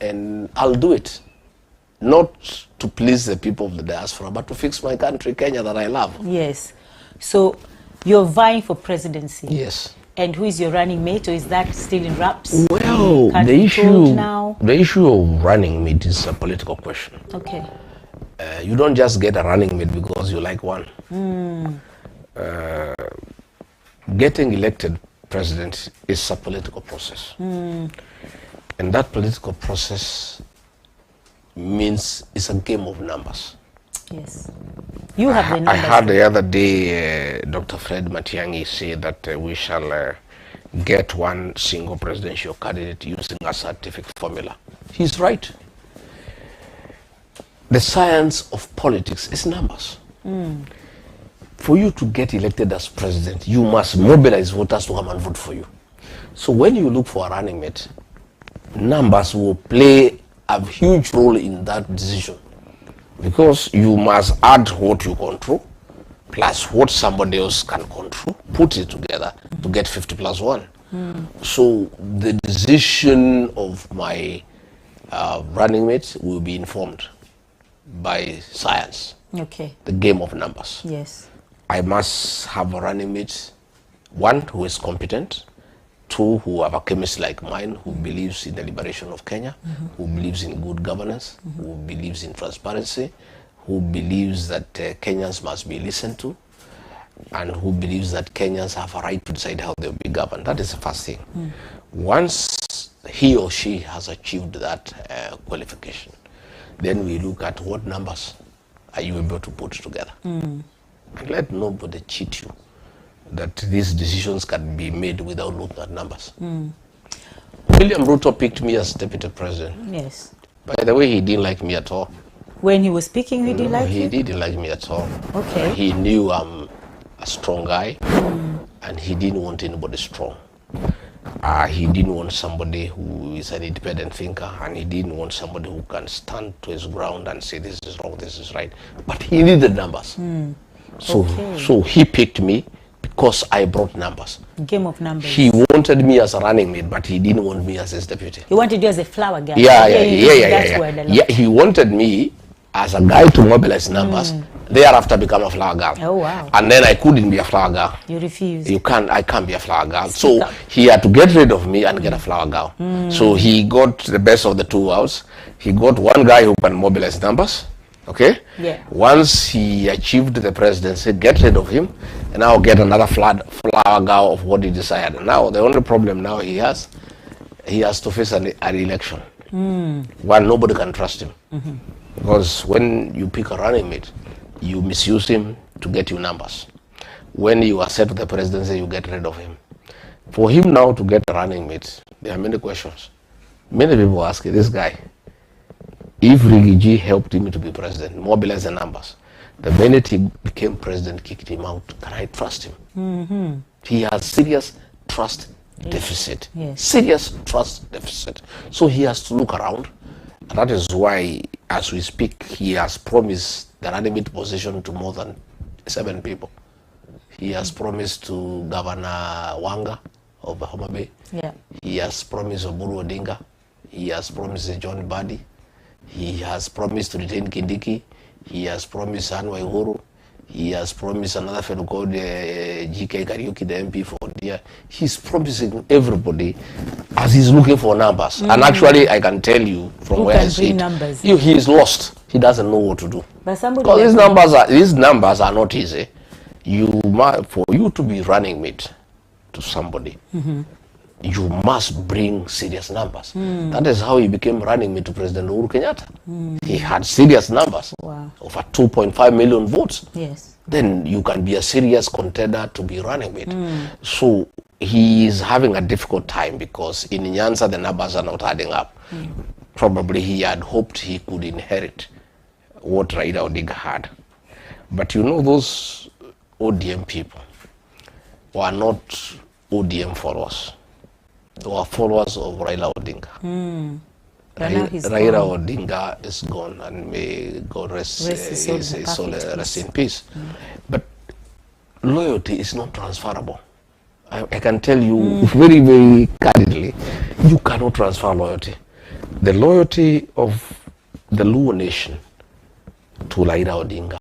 And I'll do it. Not to please the people of the diaspora, but to fix my country, Kenya, that I love. Yes. So you're vying for presidency. Yes. And who is your running mate, or is that still in wraps? Well, the issue of running mate is a political question. Okay. You don't just get a running mate because you like one. Getting elected president is a political process. And that political process means it's a game of numbers. Yes. You have the numbers. I heard the other day Dr. Fred MATIANG'I say that we shall get one single presidential candidate using a scientific formula. He's right. The science of politics is numbers. For you to get elected as president, you must mobilize voters to come and vote for you. So when you look for a running mate, numbers will play a huge role in that decision, because you must add what you control plus what somebody else can control, put it together to get 50 plus 1. So the decision of my running mate will be informed by science. Okay. The game of numbers. Yes. I must have a running mate, one who is competent, two who have a chemist like mine, who believes in the liberation of Kenya, who believes in good governance, who believes in transparency, who believes that Kenyans must be listened to, and who believes that Kenyans have a right to decide how they'll be governed. That is the first thing. Once he or she has achieved that qualification, then we look at what numbers are you able to put together. And let nobody cheat you that these decisions can be made without looking at numbers. William Ruto picked me as deputy president. Yes. By the way, he didn't like me at all. When he was speaking, he didn't like you? He didn't like me at all. Okay. He knew I'm a strong guy, and he didn't want anybody strong. He didn't want somebody who is an independent thinker, and he didn't want somebody who can stand to his ground and say this is wrong, this is right. But he needed numbers. So he picked me because I brought numbers. Game of numbers. He wanted me as a running mate, but he didn't want me as his deputy. He wanted you as a flower girl. Yeah. He wanted me as a guy to mobilize numbers, thereafter become a flower girl. Oh, wow. And then I couldn't be a flower girl. You refused. I can't be a flower girl. So he had to get rid of me and get a flower girl. So he got the best of the two worlds. He got one guy who can mobilize numbers. Okay? Yeah. Once he achieved the presidency, get rid of him, and now get another flower girl of what he desired. Now, the only problem now he has to face an election. One, nobody can trust him. Because when you pick a running mate, you misuse him to get you numbers. When you accept the presidency, you get rid of him. For him now to get a running mate, there are many questions. Many people ask this guy, if Rigiji helped him to be president, mobilize the numbers, the minute he became president, kicked him out, can I trust him? He has serious trust deficit. Yes. Serious trust deficit. So he has to look around. And that is why, as we speak, he has promised the running mate position to more than 7 people. He has promised to Governor Wanga of Homa Bay. Yeah. He has promised Oburu Odinga. He has promised John Badi. He has promised to retain Kindiki. He has promised Anwar Uhuru. He has promised another fellow called GK Kariuki, the MP for India. He's promising everybody as he's looking for numbers. And actually, I can tell you from where I see it, he is lost. He doesn't know what to do. But somebody because these numbers are not easy. For you to be running mate to somebody, you must bring serious numbers. That is how he became running mate to President Uhuru Kenyatta. He had serious numbers. Wow. Over 2.5 million votes. Yes. Then you can be a serious contender to be running mate. So he is having a difficult time because in Nyanza the numbers are not adding up. Probably he had hoped he could inherit what Raila Odinga had. But you know, those ODM people were not ODM followers. They were followers of Raila Odinga. Raila Odinga is gone, and may God rest his soul rest in peace. But loyalty is not transferable. I can tell you very, very candidly, you cannot transfer loyalty. The loyalty of the Luo nation to Raila Odinga